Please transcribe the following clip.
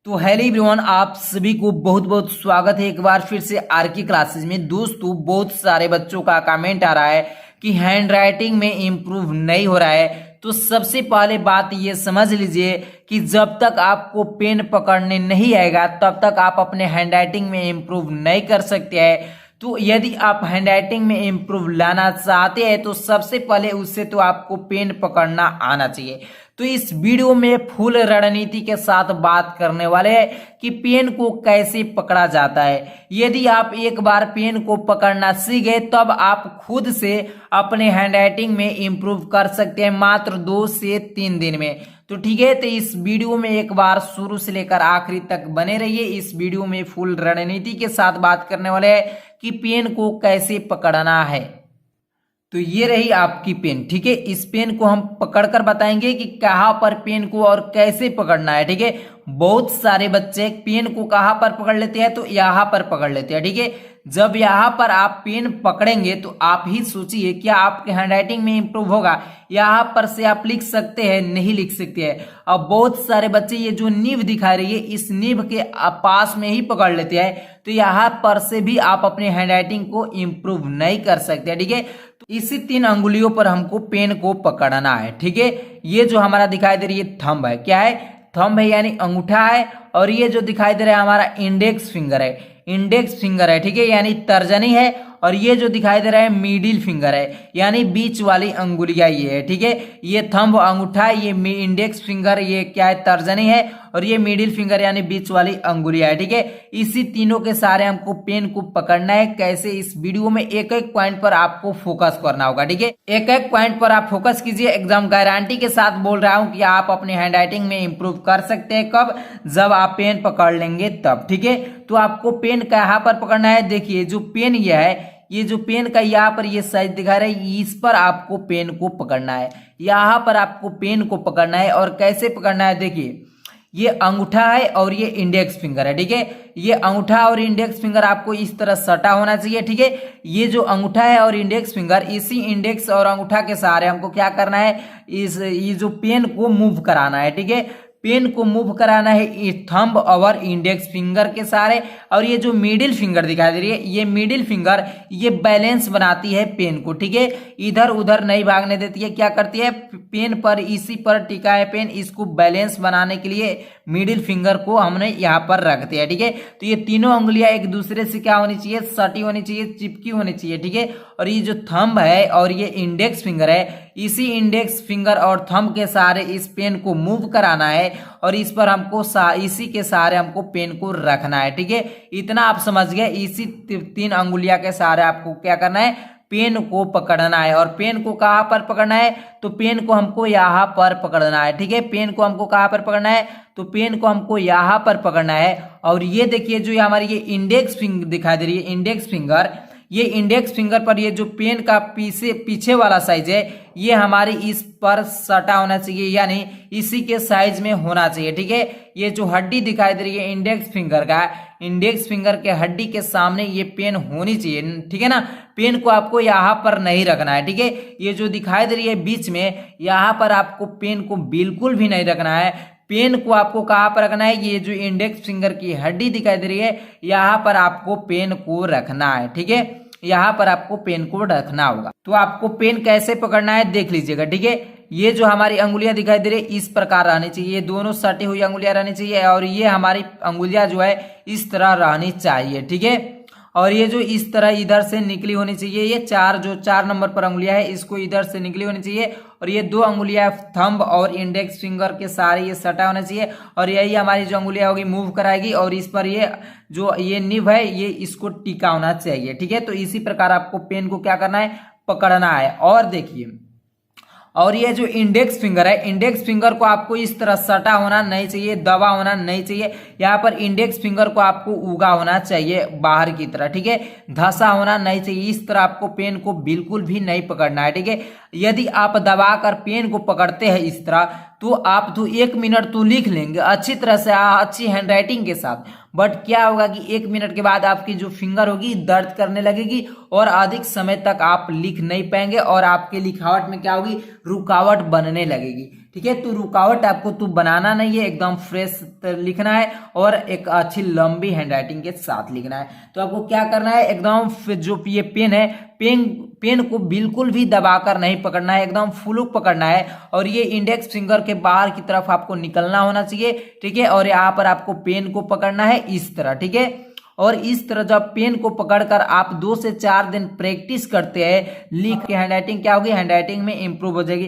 तो hello everyone, आप सभी को बहुत बहुत स्वागत है एक बार फिर से आर की क्लासेज में। दोस्तों, बहुत सारे बच्चों का कमेंट आ रहा है कि हैंड राइटिंग में इम्प्रूव नहीं हो रहा है। तो सबसे पहले बात ये समझ लीजिए कि जब तक आपको पेन पकड़ने नहीं आएगा तब तक आप अपने हैंड राइटिंग में इम्प्रूव नहीं कर सकते हैं। तो यदि आप हैंड राइटिंग में इम्प्रूव लाना चाहते हैं तो सबसे पहले उससे तो आपको पेन पकड़ना आना चाहिए। तो इस वीडियो में फुल रणनीति के साथ बात करने वाले हैं कि पेन को कैसे पकड़ा जाता है। यदि आप एक बार पेन को पकड़ना सीख गए तब आप खुद से अपने हैंड राइटिंग में इम्प्रूव कर सकते हैं मात्र 2 से 3 दिन में। तो ठीक है, तो इस वीडियो में एक बार शुरू से लेकर आखिरी तक बने रहिए। इस वीडियो में फुल रणनीति के साथ बात करने वाले हैं कि पेन को कैसे पकड़ना है। तो ये रही आपकी पेन, ठीक है। इस पेन को हम पकड़कर बताएंगे कि कहाँ पर पेन को और कैसे पकड़ना है, ठीक है। बहुत सारे बच्चे पेन को कहाँ पर पकड़ लेते हैं, तो यहाँ पर पकड़ लेते हैं, ठीक है। जब यहाँ पर आप पेन पकड़ेंगे तो आप ही सोचिए क्या आपके हैंडराइटिंग में इंप्रूव होगा। यहाँ पर से आप लिख सकते हैं, नहीं लिख सकते हैं। अब बहुत सारे बच्चे ये जो नींव दिखा रही है इस नींव के पास में ही पकड़ लेते हैं, तो यहाँ पर से भी आप अपने हैंडराइटिंग को इम्प्रूव नहीं कर सकते, ठीक है। तो इसी 3 अंगुलियों पर हमको पेन को पकड़ना है, ठीक है। ये जो हमारा दिखाई दे रही है थंब है, क्या है, थंब है यानी अंगूठा है। और ये जो दिखाई दे रहा है हमारा इंडेक्स फिंगर है, इंडेक्स फिंगर है, ठीक है, यानी तर्जनी है। और ये जो दिखाई दे रहा है मिडिल फिंगर है, यानी बीच वाली अंगुलियां ये है, ठीक है। ये थंब अंगूठा है, ये इंडेक्स फिंगर ये क्या है, तर्जनी है। और ये मिडिल फिंगर यानी बीच वाली अंगुलियां है, ठीक है। इसी तीनों के सारे हमको पेन को पकड़ना है। कैसे, इस वीडियो में एक एक पॉइंट पर आपको फोकस करना होगा, ठीक है। एक एक पॉइंट पर आप फोकस कीजिए। एकदम गारंटी के साथ बोल रहा हूं कि आप अपने हैंड राइटिंग में इंप्रूव कर सकते हैं। कब, जब आप पेन पकड़ लेंगे तब, ठीक है। तो आपको पेन कहाँ पर पकड़ना है, देखिए जो पेन ये है, ये जो पेन का यहाँ पर ये साइज दिखा रहा है, इस पर आपको पेन को पकड़ना है। यहाँ पर आपको पेन को पकड़ना है। और कैसे पकड़ना है, देखिए ये अंगूठा है और ये इंडेक्स फिंगर है, ठीक है। ये अंगूठा और इंडेक्स फिंगर आपको इस तरह सटा होना चाहिए, ठीक है। ये जो अंगूठा है और इंडेक्स फिंगर, इसी इंडेक्स और अंगूठा के सहारे हमको क्या करना है, ये जो पेन को मूव कराना है, ठीक है। पेन को मूव कराना है थंब और इंडेक्स फिंगर के सहारे। और ये जो मिडिल फिंगर दिखाई दे रही है, ये मिडिल फिंगर ये बैलेंस बनाती है पेन को, ठीक है। इधर उधर नहीं भागने देती है, क्या करती है, पेन पर इसी पर टिका है पेन, इसको बैलेंस बनाने के लिए मिडिल फिंगर को हमने यहाँ पर रख दिया, ठीक है। तो ये तीनों उंगलियां एक दूसरे से क्या होनी चाहिए, सटी होनी चाहिए, चिपकी होनी चाहिए, ठीक है। और ये जो थंब है और ये इंडेक्स फिंगर है, इसी इंडेक्स फिंगर और थंब के सहारे इस पेन को मूव कराना है। और इस पर हमको इसी के सहारे हमको पेन को रखना है, ठीक है। इतना आप समझ गए। इसी 3 अंगुलियां के सहारे आपको क्या करना है, पेन को पकड़ना है। और पेन को कहाँ पर पकड़ना है, तो पेन को हमको यहाँ पर पकड़ना है, ठीक है। पेन को हमको कहाँ पर पकड़ना है, तो पेन को हमको यहाँ पर पकड़ना है। और ये देखिए जो हमारी ये इंडेक्स फिंगर दिखाई दे रही है, इंडेक्स फिंगर, ये इंडेक्स फिंगर पर ये जो पेन का पीछे वाला साइज है ये हमारी इस पर सटा होना चाहिए, यानी इसी के साइज में होना चाहिए, ठीक है। ये जो हड्डी दिखाई दे रही है इंडेक्स फिंगर का, इंडेक्स फिंगर के हड्डी के सामने ये पेन होनी चाहिए, ठीक है ना। पेन को आपको यहाँ पर नहीं रखना है, ठीक है। ये जो दिखाई दे रही है बीच में, यहाँ पर आपको पेन को बिल्कुल भी नहीं रखना है। पेन को आपको कहाँ पर रखना है, ये जो इंडेक्स फिंगर की हड्डी दिखाई दे रही है यहाँ पर आपको पेन को रखना है, ठीक है। यहाँ पर आपको पेन को रखना होगा। तो आपको पेन कैसे पकड़ना है देख लीजिएगा, ठीक है। ये जो हमारी अंगुलियां दिखाई दे रही है इस प्रकार रहनी चाहिए, ये दोनों सटी हुई अंगुलियां रहनी चाहिए। और ये हमारी अंगुलियां जो है इस तरह रहनी चाहिए, ठीक है। और ये जो इस तरह इधर से निकली होनी चाहिए, ये 4 नंबर पर अंगुलियां है इसको इधर से निकली होनी चाहिए। और ये 2 अंगुलियां थंब और इंडेक्स फिंगर के सारे ये सटा होना चाहिए। और यही हमारी जो अंगुलियां होगी मूव कराएगी और इस पर ये जो ये निब है ये इसको टिका होना चाहिए, ठीक है। तो इसी प्रकार आपको पेन को क्या करना है, पकड़ना है। और देखिए, और ये जो इंडेक्स फिंगर है, इंडेक्स फिंगर को आपको इस तरह सटा होना नहीं चाहिए, दबा होना नहीं चाहिए। यहाँ पर इंडेक्स फिंगर को आपको उगा होना चाहिए बाहर की तरह, ठीक है। धसा होना नहीं चाहिए। इस तरह आपको पेन को बिल्कुल भी नहीं पकड़ना है, ठीक है। यदि आप दबाकर पेन को पकड़ते हैं इस तरह तो आप तो 1 मिनट तो लिख लेंगे अच्छी तरह से, अच्छी हैंडराइटिंग के साथ। बट क्या होगा कि 1 मिनट के बाद आपकी जो फिंगर होगी दर्द करने लगेगी और अधिक समय तक आप लिख नहीं पाएंगे और आपके लिखावट में क्या होगी, रुकावट बनने लगेगी, ठीक है। तो रुकावट आपको तो बनाना नहीं है, एकदम फ्रेश लिखना है और एक अच्छी लंबी हैंडराइटिंग के साथ लिखना है। तो आपको क्या करना है, एकदम जो ये पेन है, पेन को बिल्कुल भी दबाकर नहीं पकड़ना है, एकदम फुलुक पकड़ना है और ये इंडेक्स फिंगर के बाहर की तरफ आपको निकलना होना चाहिए। ठीक है, और यहाँ पर आपको पेन को पकड़ना है इस तरह। ठीक है, और इस तरह जब पेन को पकड़कर आप 2 से 4 दिन प्रैक्टिस करते हैं, लिख के हैंडराइटिंग क्या होगी, हैंडराइटिंग में इंप्रूव हो जाएगी।